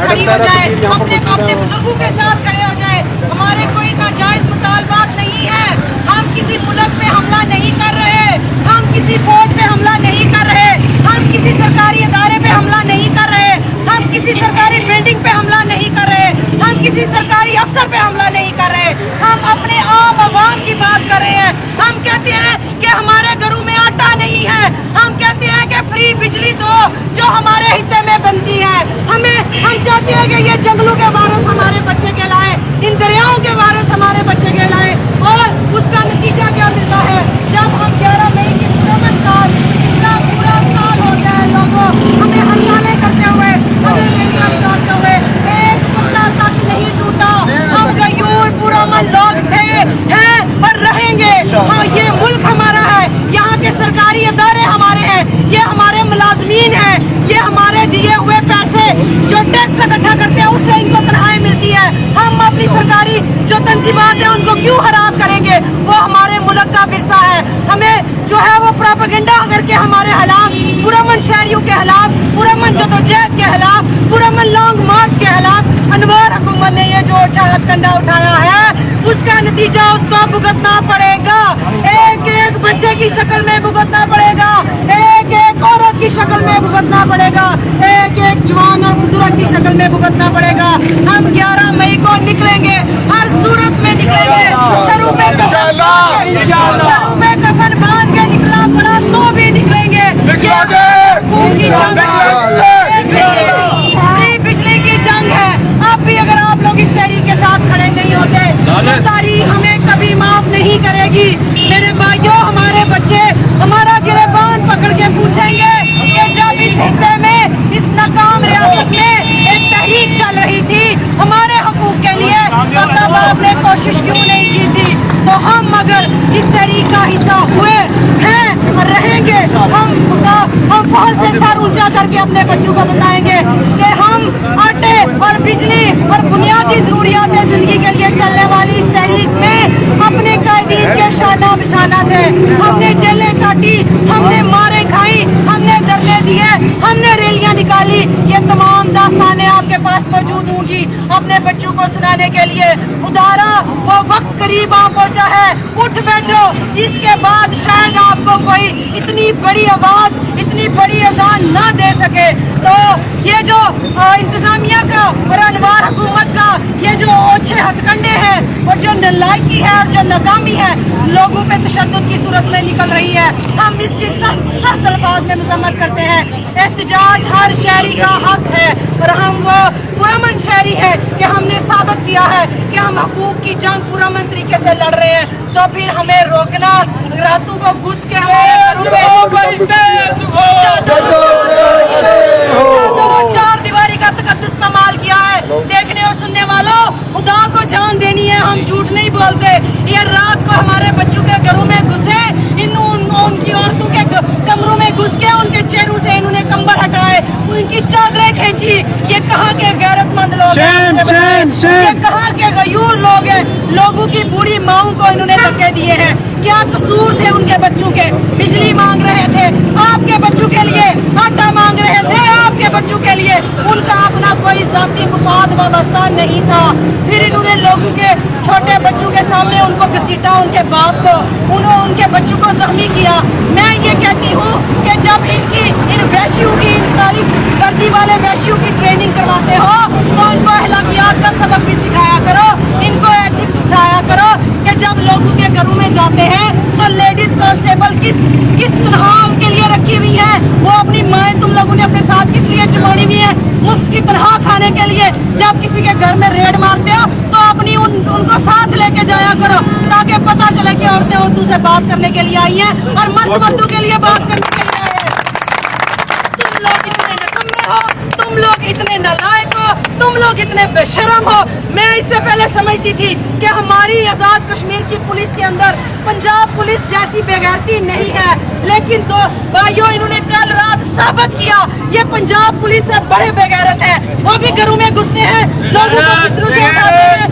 खड़ी हो जाए, अपने बुजुर्गों के साथ खड़े हो जाए। हमारे कोई नाजायज मुतालबात नहीं है। हम किसी मुल्क पे हमला नहीं कर रहे, हम किसी फौज पे हमला नहीं कर रहे, हम किसी सरकारी इदारे पे हमला नहीं कर रहे, हम किसी सरकारी बिल्डिंग पे हमला नहीं कर रहे, हम किसी सरकारी अफसर पे हमला नहीं कर रहे। हम अपने आम आवाम की बात कर रहे हैं। हम कहते हैं कि हमारे घरों में आटा नहीं है, हम कहते हैं कि फ्री बिजली दो जो हमारे हिस्से में बनती है। हम चाहते हैं कि ये जंगलों के वारिस हमारे बच्चे कहलाए, इन दरियाओं के वारिस हमारे बच्चे कहलाए। और उसका नतीजा क्या मिलता है? जब हम 11 मई की पूरा साल हो गया है, लोगों हमें हड़तालें करते हुए, हमें रैलियां निकालते हुए, एक कुत्ता तक नहीं टूटा। हम गयूर पुरअमन लोग थे, हैं और रहेंगे। हाँ, ये मुल्क हमारा है, यहाँ के सरकारी इदारे हमारे हैं, ये हमारे मुलाजमीन हैं, ये हमारे दिए हुए पैसे जो टैक्स इकट्ठा करते हैं उससे इनको तनख्वाहें मिलती है। हम अपनी सरकारी जो तंजीमात है उनको क्यों खराब करेंगे? वो हमारे मुल्क का विरसा है। हमें जो है वो प्रोपेगेंडा करके हमारे खिलाफ, पुरअमन शहरियों के खिलाफ, पुरअमन जदोजहद के खिलाफ, पुरअमन लॉन्ग मार्च के खिलाफ अनवर हुकूमत ने ये जो चाहत कंडा उठाया है उसका नतीजा उसको भुगतना पड़ेगा। एक एक बच्चे की शक्ल में भुगतना पड़ेगा, एक एक औरत की शक्ल में भुगतना पड़ेगा, एक एक जवान और बुजुर्ग की शक्ल में भुगतना पड़ेगा। हम 11 मई को निकलेंगे, हर सूरत में निकलेंगे। सरों में कफन बांध के निकला पड़ा तो भी निकलेंगे। बिजली की जंग है। अब भी अगर आप लोग इस तहरीक के साथ खड़े नहीं होते तो तारीख हमें कभी माफ नहीं करेगी। मेरे भाइयों, हमारे बच्चे हमारा गिरबान पकड़ के पूछेंगे कि जब इस हिस्से में, इस नाकाम रियासत में एक तहरीक चल रही थी हमारे हकूक के लिए, तो तब आपने कोशिश क्यों नहीं की थी? तो हम अगर इस तहरीक का हिस्सा हुए हैं और रहेंगे, हम फौज से सर ऊंचा करके अपने बच्चों को बताएंगे कि हम आटे और बिजली और बुनियादी जरूरियात जिंदगी के लिए चलने वाली इस तहरीक में अपने कायदीन के शाना बिशाना थे। हमने जेलें काटी, हमने मारे खाई, हमने धरने दिए, हमने रैलियां निकाली। ये तमाम दास्तानें आपके पास मौजूद होंगी अपने बच्चों को सुनाने के लिए। उदारा वो वक्त करीब आ पहुंचा है, उठ बैठो। इसके बाद शायद आपको कोई इतनी बड़ी आवाज, इतनी बड़ी अजान ना दे सके। तो ये जो इंतजामिया का और अनवर हुकूमत का ये जो ओछे हथकंडे हैं और जो नालायकी है और जो नाकामी है, लोगों पे तशद्दुद की सूरत में निकल रही है, हम इसकी सख्त अल्फाज में मजम्मत करते हैं। एहतजाज हर शहरी का हक है और हम वो पुरअमन शहरी है कि हमने साबित किया है कि हम हकूक की जंग पुरअमन तरीके से लड़ रहे हैं। तो फिर हमें रोकना, रातों को घुस के हमारे चार दीवारी का तकद्दुस पामाल किया है। देखने और सुनने वालों, खुदा को जान देनी है, हम झूठ नहीं बोलते। ये रात को हमारे बच्चों के घरों में घुसे, उनकी औरतों के कमरों में घुस के उनके चेहरों से इन्होंने कंबल हटाए, उनकी चादरें खींची। ये कहाँ के गैरतमंद लोग हैं? ये कहाँ के गयूर लोग हैं? लोगों की बूढ़ी माओं को इन्होंने धक्के दिए हैं। क्या कसूर थे उनके बच्चों के? बिजली मांग रहे थे आपके बच्चों के लिए, आटा मांग रहे थे आपके बच्चों के लिए। उनका अपना कोई जाती मुफाद वाबस्ता नहीं था। फिर इन्होंने लोगों के छोटे बच्चों के सामने उनको घसीटा, उनके बाप को, उन्होंने उनके बच्चों को जख्मी किया। मैं ये कहती हूँ कि जब इन वैश्यों की, इन तालीम वर्दी वाले वैश्यों की ट्रेनिंग करवाते हो तो उनको अखलाकियात का सबक भी सिखाया करो, इनको एथिक्स सिखाया करो कि जब लोगों के घरों में जाते हैं तो लेडीज कांस्टेबल किस तरह उनके लिए रखी हुई है। वो अपनी माएँ तुम लोगों ने अपने साथ किस लिए जुड़ानी हुई है? मुफ्त की तनख्वाह खाने के लिए। जब किसी के घर में रेड मारते हो तो अपनी उनको साथ लेके जाया करो ताकि पता चले कि औरतें औरतों से बात करने के लिए आई हैं और मर्द मर्दों के लिए बात करने के लिए आए हैं। तुम लोग इतने निकम्मे हो, तुम लोग इतने नालायक हो, तुम लोग इतने बेशरम हो। मैं इससे पहले समझती थी कि हमारी आजाद कश्मीर की पुलिस के अंदर पंजाब पुलिस जैसी बेगैरती नहीं है, लेकिन तो भाइयों इन्होंने कल रात साबित किया ये पंजाब पुलिस से बड़े बेगैरत है। वो भी घरों में घुसते हैं, लोगों को बिस्तरों से उठाते हैं,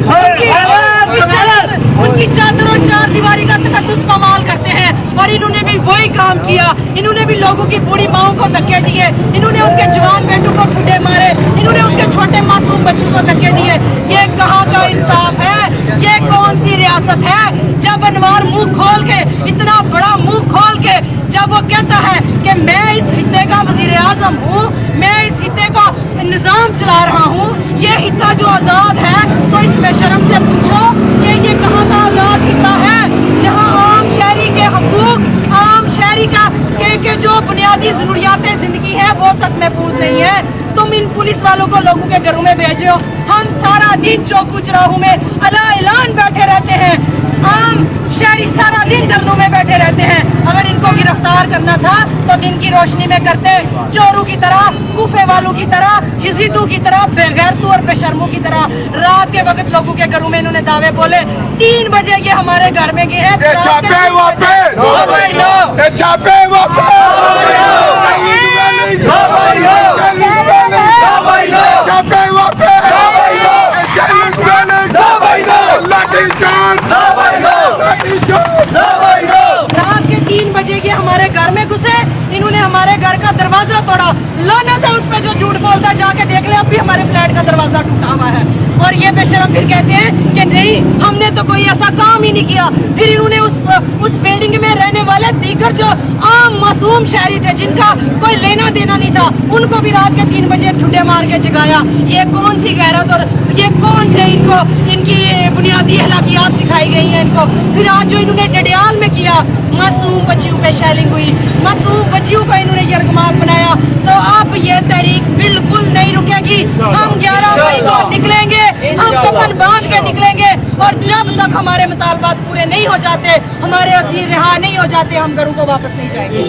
उनकी चादर और चार दीवारी का तकद्दुस पामाल करते हैं اور انہوں نے بھی وہی کام کیا. انہوں نے بھی لوگوں کی بوڑھی ماؤں کو دھکے دیے, انہوں نے ان کے جوان بیٹوں کو ٹھڈے مارے, انہوں نے ان کے چھوٹے معصوم بچوں کو دھکے دیے. یہ کہاں کا انصاف ہے؟ یہ کون سی ریاست ہے جب انوار منہ کھول کے, اتنا بڑا منہ کھول کے, جب وہ کہتا ہے کہ میں اس خطے کا وزیر اعظم ہوں, میں اس خطے کا نظام چلا رہا ہوں, یہ خطہ جو آزاد ہے, تو اس بے شرم سے پوچھو کہ یہ کہاں کا آزاد خطہ ہے جہاں عام شہری کے حقوق, عام شہری کا کہ جو بنیادی ضروریات زندگی ہے وہ تک محفوظ نہیں ہے. تم ان پولیس والوں کو لوگوں کے گھروں میں بھیج رہے ہو. ہم سارا دن چوکو چراہوں میں اعلان بیٹھے رہتے ہیں, عام شہری سارا دن دھرنوں میں بیٹھے رہتے ہیں. اگر ان کو گرفتار کرنا تھا تو دن کی روشنی میں کرتے, چوروں کی طرح, کوفے والوں کی طرح, یزیدوں کی طرح, بے غیرتوں اور بے شرموں کی طرح. رات کے وقت لوگوں کے گھروں میں انہوں نے دعوے بولے. 3 بجے یہ ہمارے گھر میں گئے ہیں. رات کے 3 بجے یہ ہمارے گھر میں گھسے, انہوں نے ہمارے گھر کا دروازہ توڑا. لعنت ہے اس پہ جو جھوٹ بولتا, جا کے دیکھ لے, اب بھی ہمارے فلیٹ کا دروازہ ٹوٹا ہوا ہے. اور یہ بے شرم پھر کہتے ہیں کہ نہیں ہم نے تو کوئی ایسا کام ہی نہیں کیا. پھر انہوں نے اس بلڈنگ میں رہنے والے دیگر جو عام معصوم شہری تھے جن کا کوئی لینا دینا نہیں تھا, ان کو بھی رات کے 3 بجے ٹھڈے مار کے جگایا. یہ کون سی غیرت اور یہ کون سے ان کی بنیادی اخلاقیات سکھائی گئی ہیں ان کو. پھر آج جو انہوں نے ڈڈیال میں کیا, معصوم بچیوں پہ شیلنگ ہوئی, معصوم بچیوں کو انہوں نے یرغمال بنایا. تو اب یہ تحریک بالکل نہیں رکے گی. ہم 11 مئی کو نکلیں گے, ہم کفن باندھ کے نکلیں گے, اور جب تک ہمارے مطالبات پورے نہیں ہو جاتے, ہمارے اسیر رہا نہیں ہو جاتے, ہم گھروں کو واپس نہیں جائیں گے.